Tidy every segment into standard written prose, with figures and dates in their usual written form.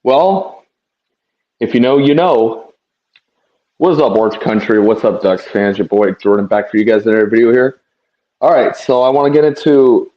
Well, if you know, you know. What's up, Orange Country? What's up, Ducks fans? Your boy Jordan back for you guys in another video here. All right, so I want to get into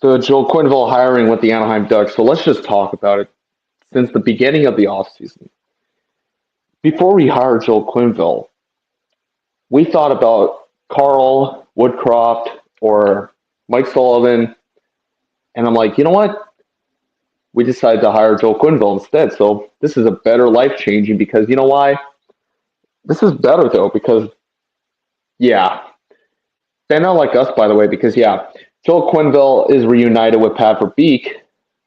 the Joel Quenneville hiring with the Anaheim Ducks. So let's just talk about it since the beginning of the offseason. Before we hired Joel Quenneville, we thought about Carl Woodcroft or Mike Sullivan, and I'm like, you know what? We decided to hire Joel Quenneville instead. So this is a better life changing because you know why? This is better though because yeah, they're not like us by the way because yeah, Joel Quenneville is reunited with Pat Verbeek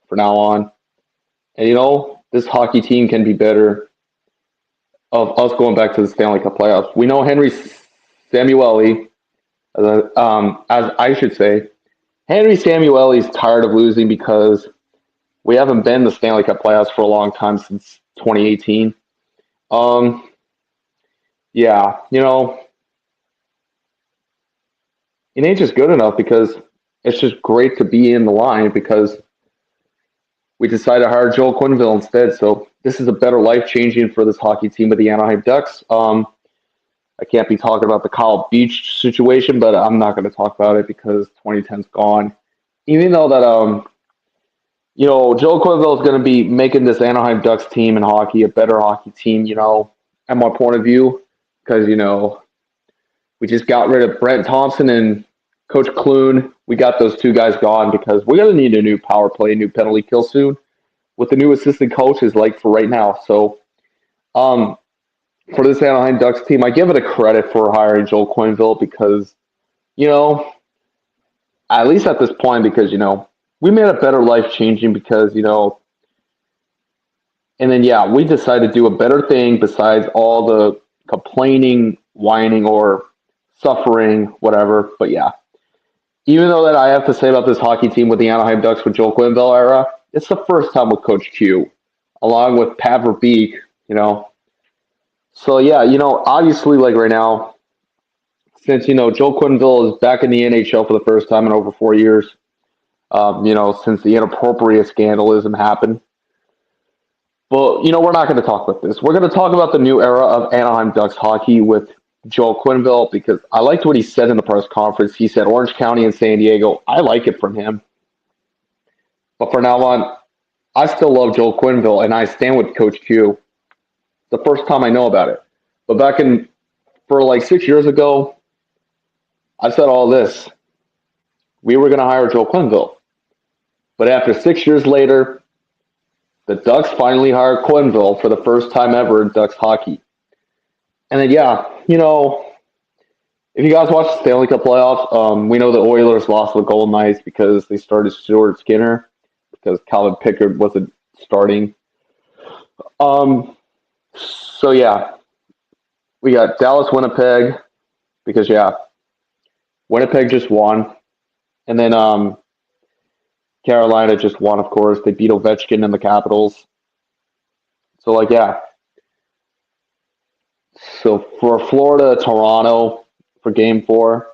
for now on, and this hockey team can be better of us going back to the Stanley Cup playoffs. We know Henry Samueli, as I should say, Henry Samueli is tired of losing because we haven't been in the Stanley Cup playoffs for a long time since 2018. Yeah, it ain't just good enough because it's just great to be in the line because we decided to hire Joel Quenneville instead. So this is a better life changing for this hockey team of the Anaheim Ducks. I can't be talking about the Kyle Beach situation, but I'm not going to talk about it because 2010's gone. Even though that Joel Quenneville is going to be making this Anaheim Ducks team in hockey a better hockey team, at my point of view, because, we just got rid of Brent Thompson and Coach Clune. We got those two guys gone because we're going to need a new power play, a new penalty kill soon with the new assistant coaches like for right now. So for this Anaheim Ducks team, I give it a credit for hiring Joel Quenneville because, at least at this point, because, we made a better life changing because, and then, yeah, we decided to do a better thing besides all the complaining, whining, or suffering, whatever. But, yeah, even though that I have to say about this hockey team with the Anaheim Ducks with Joel Quenneville era, it's the first time with Coach Q, along with Pat Verbeek, So, yeah, obviously, like right now, since, Joel Quenneville is back in the NHL for the first time in over 4 years, since the inappropriate scandalism happened. But, we're not going to talk about this. We're going to talk about the new era of Anaheim Ducks hockey with Joel Quenneville because I liked what he said in the press conference. He said Orange County and San Diego. I like it from him. But for now on, I still love Joel Quenneville, and I stand with Coach Q. The first time I know about it. But for like 6 years ago, I said all this. We were going to hire Joel Quenneville. But after 6 years later, the Ducks finally hired Quenneville for the first time ever in Ducks hockey. And then, yeah, if you guys watch the Stanley Cup playoffs, we know the Oilers lost to the Golden Knights because they started Stuart Skinner because Calvin Pickard wasn't starting. So, yeah, we got Dallas, Winnipeg because, yeah, Winnipeg just won. And then Carolina just won, of course. They beat Ovechkin and the Capitals. So, like, yeah. So, for Florida, Toronto, for Game 4,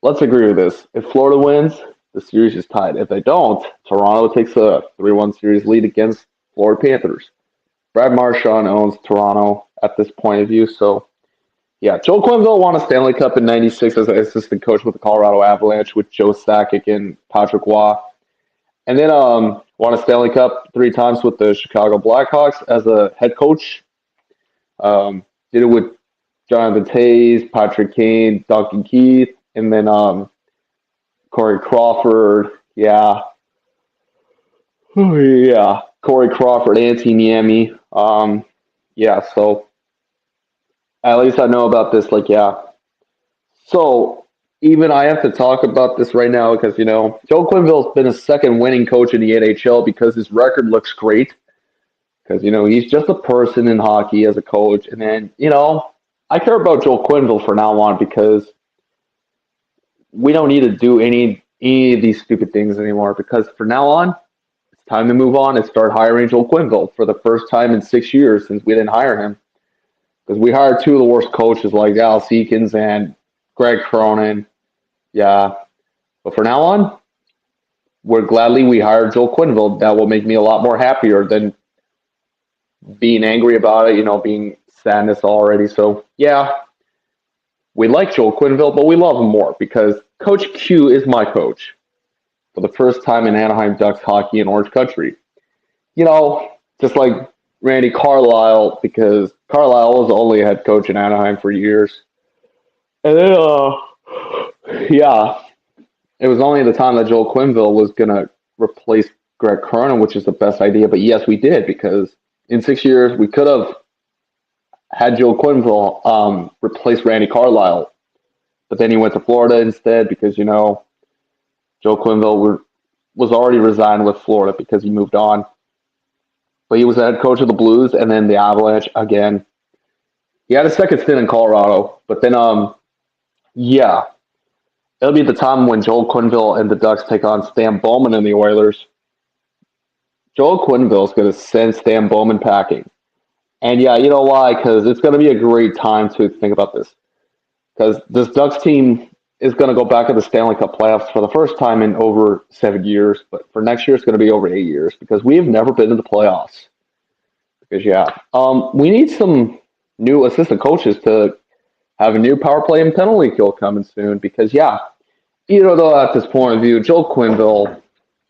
let's agree with this. If Florida wins, the series is tied. If they don't, Toronto takes a 3-1 series lead against Florida Panthers. Brad Marchand owns Toronto at this point of view. So, yeah, Joel Quenneville won a Stanley Cup in '96 as an assistant coach with the Colorado Avalanche with Joe Sakic and Patrick Waugh. And then won a Stanley Cup 3 times with the Chicago Blackhawks as a head coach. Did it with Jonathan Toews, Patrick Kane, Duncan Keith, and then Corey Crawford. Yeah. Oh, yeah. Corey Crawford, Antti Niemi. Yeah, so at least I know about this. Like, yeah. So even I have to talk about this right now because, Joel Quenneville's been a second winning coach in the NHL because his record looks great. Because, he's just a person in hockey as a coach. And then, I care about Joel Quenneville for now on because we don't need to do any of these stupid things anymore. Because for now on, it's time to move on and start hiring Joel Quenneville for the first time in 6 years since we didn't hire him. Because we hired 2 of the worst coaches like Al Seekins and Greg Cronin. Yeah. But for now on, we hired Joel Quenneville. That will make me a lot more happier than being angry about it, being sadness already. So, yeah, we like Joel Quenneville, but we love him more because Coach Q is my coach for the first time in Anaheim Ducks hockey in Orange Country. Just like Randy Carlyle, because Carlyle was only a head coach in Anaheim for years. And then, yeah, it was only the time that Joel Quenneville was going to replace Greg Kernan, which is the best idea. But yes, we did, because in 6 years, we could have had Joel Quenneville replace Randy Carlyle. But then he went to Florida instead because, Joel Quenneville was already resigned with Florida because he moved on. But he was the head coach of the Blues and then the Avalanche again. He had a second stint in Colorado. But then, yeah, it'll be the time when Joel Quenneville and the Ducks take on Stan Bowman and the Oilers. Joel Quenneville is going to send Stan Bowman packing. And yeah, you know why? Because it's going to be a great time to think about this. Because this Ducks team is going to go back to the Stanley Cup playoffs for the first time in over 7 years. But for next year, it's going to be over 8 years because we have never been to the playoffs. Because, yeah, we need some new assistant coaches to have a new power play and penalty kill coming soon. Because, yeah, though at this point of view, Joel Quenneville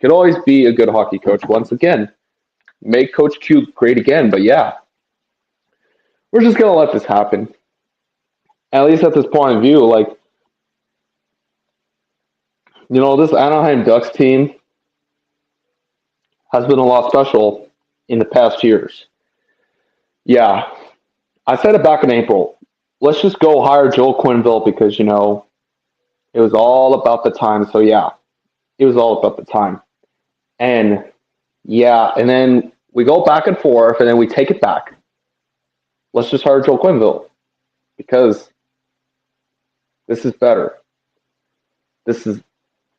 could always be a good hockey coach once again. Make Coach Q great again. But, yeah, we're just going to let this happen. At least at this point of view, this Anaheim Ducks team has been a lot special in the past years. Yeah, I said it back in April. Let's just go hire Joel Quenneville because, it was all about the time. So, yeah, it was all about the time. And, yeah, and then we go back and forth, and then we take it back. Let's just hire Joel Quenneville because this is better. This is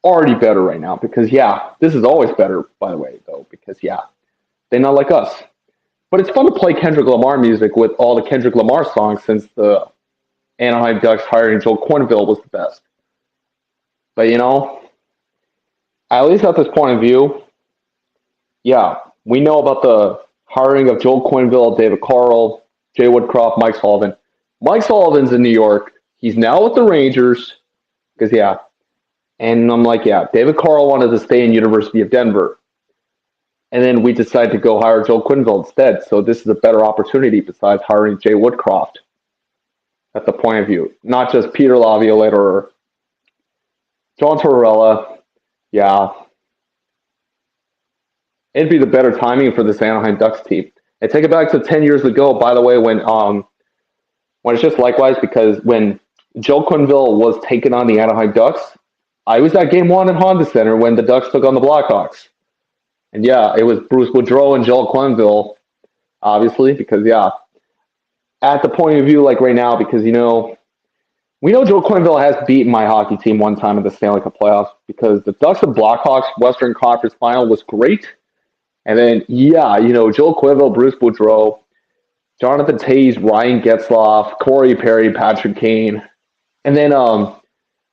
already better right now because, yeah, this is always better, by the way, though, because, yeah, they're not like us. But it's fun to play Kendrick Lamar music with all the Kendrick Lamar songs since the Anaheim Ducks hiring Joel Quenneville was the best. But, at least at this point of view, yeah, we know about the hiring of Joel Quenneville, David Carl, Jay Woodcroft, Mike Sullivan. Mike Sullivan's in New York. He's now with the Rangers because, yeah. And I'm like, yeah, David Carl wanted to stay in University of Denver. And then we decided to go hire Joel Quenneville instead. So this is a better opportunity besides hiring Jay Woodcroft at the point of view. Not just Peter Laviolette or John Tortorella. Yeah. It'd be the better timing for this Anaheim Ducks team. And take it back to 10 years ago, by the way, when it's just likewise, because when Joel Quenneville was taken on the Anaheim Ducks, I was at Game 1 at Honda Center when the Ducks took on the Blackhawks. And, yeah, it was Bruce Boudreau and Joel Quenneville, obviously, because, yeah, at the point of view, right now, because, we know Joel Quenneville has beaten my hockey team one time in the Stanley Cup playoffs because the Ducks and Blackhawks Western Conference Final was great. And then, yeah, Joel Quenneville, Bruce Boudreau, Jonathan Toews, Ryan Getzlaf, Corey Perry, Patrick Kane, and then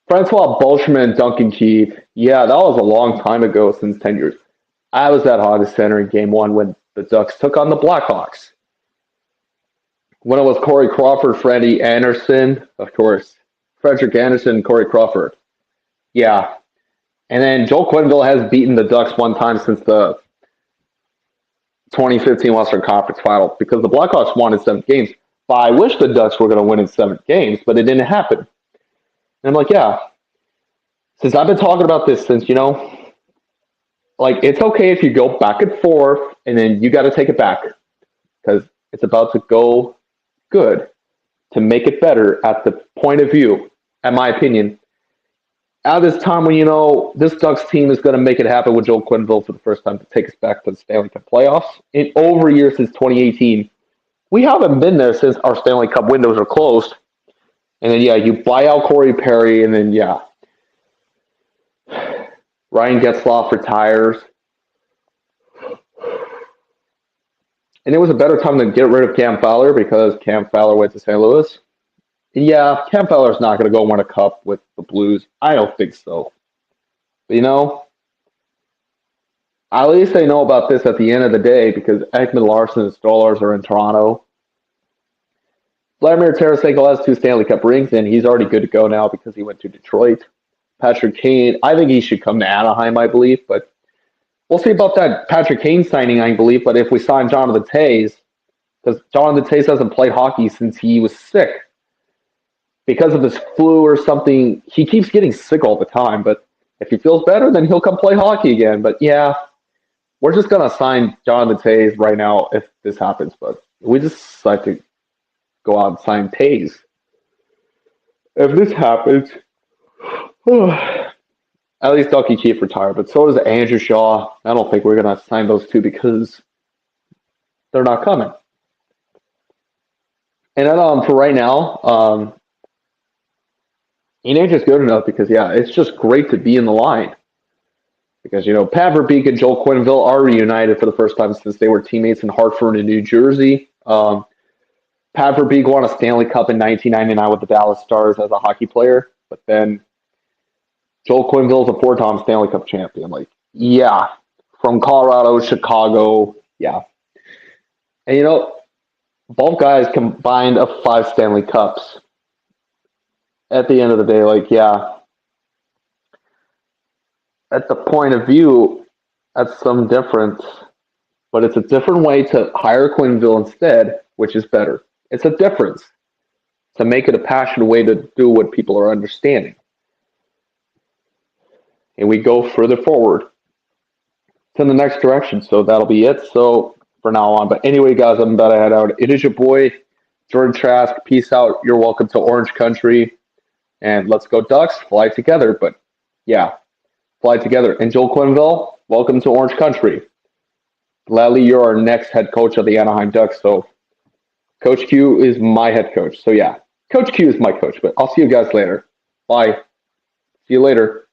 Francois Beauchemin, Duncan Keith. Yeah, that was a long time ago, since 10 years. I was at Honda Center in Game 1 when the Ducks took on the Blackhawks. When it was Corey Crawford, Freddie Anderson, of course, Frederick Anderson, Corey Crawford. Yeah. And then Joel Quenneville has beaten the Ducks one time since the 2015 Western Conference Final because the Blackhawks won in 7 games. But I wish the Ducks were going to win in 7 games, but it didn't happen. And I'm like, yeah. Since I've been talking about this since, it's okay if you go back and forth and then you got to take it back because it's about to go good to make it better at the point of view, in my opinion. At this time when, this Ducks team is going to make it happen with Joel Quenneville for the first time to take us back to the Stanley Cup playoffs in over a year since 2018. We haven't been there since our Stanley Cup windows are closed. And then, yeah, you buy out Corey Perry, and then, yeah, Ryan Getzlaf retires. And it was a better time to get rid of Cam Fowler because Cam Fowler went to St. Louis. And yeah, Cam Fowler's not going to go win a cup with the Blues. I don't think so. But, At least they know about this at the end of the day because Ekman Larson and Stolarz are in Toronto. Vladimir Tarasenko has 2 Stanley Cup rings, and he's already good to go now because he went to Detroit. Patrick Kane, I think he should come to Anaheim, I believe, but we'll see about that Patrick Kane signing, I believe. But if we sign Jonathan Toews, because Jonathan Toews hasn't played hockey since he was sick because of his flu or something. He keeps getting sick all the time, but if he feels better, then he'll come play hockey again. But yeah, we're just going to sign Jonathan Toews right now if this happens. But we just decide to go out and sign Toews. If this happens, at least Ducky Keefe retired, but so does Andrew Shaw. I don't think we're going to sign those two because they're not coming. And then for right now, he ain't just good enough because, yeah, it's just great to be in the line. Because, Pat Verbeek and Joel Quenneville are reunited for the first time since they were teammates in Hartford and New Jersey. Pat Verbeek won a Stanley Cup in 1999 with the Dallas Stars as a hockey player, but then Joel Quenneville is a 4-time Stanley Cup champion. Yeah, from Colorado, Chicago, yeah. And, both guys combined of 5 Stanley Cups. At the end of the day, yeah, at the point of view, that's some difference. But it's a different way to hire Quenneville instead, which is better. It's a difference to make it a passionate way to do what people are understanding. And we go further forward to the next direction. So that'll be it. So for now on. But anyway, guys, I'm about to head out. It is your boy, Jordan Trask. Peace out. You're welcome to Orange Country. And let's go Ducks. Fly together. But yeah, fly together. And Joel Quenneville, welcome to Orange Country. Gladly, you're our next head coach of the Anaheim Ducks. So Coach Q is my head coach. So yeah, Coach Q is my coach. But I'll see you guys later. Bye. See you later.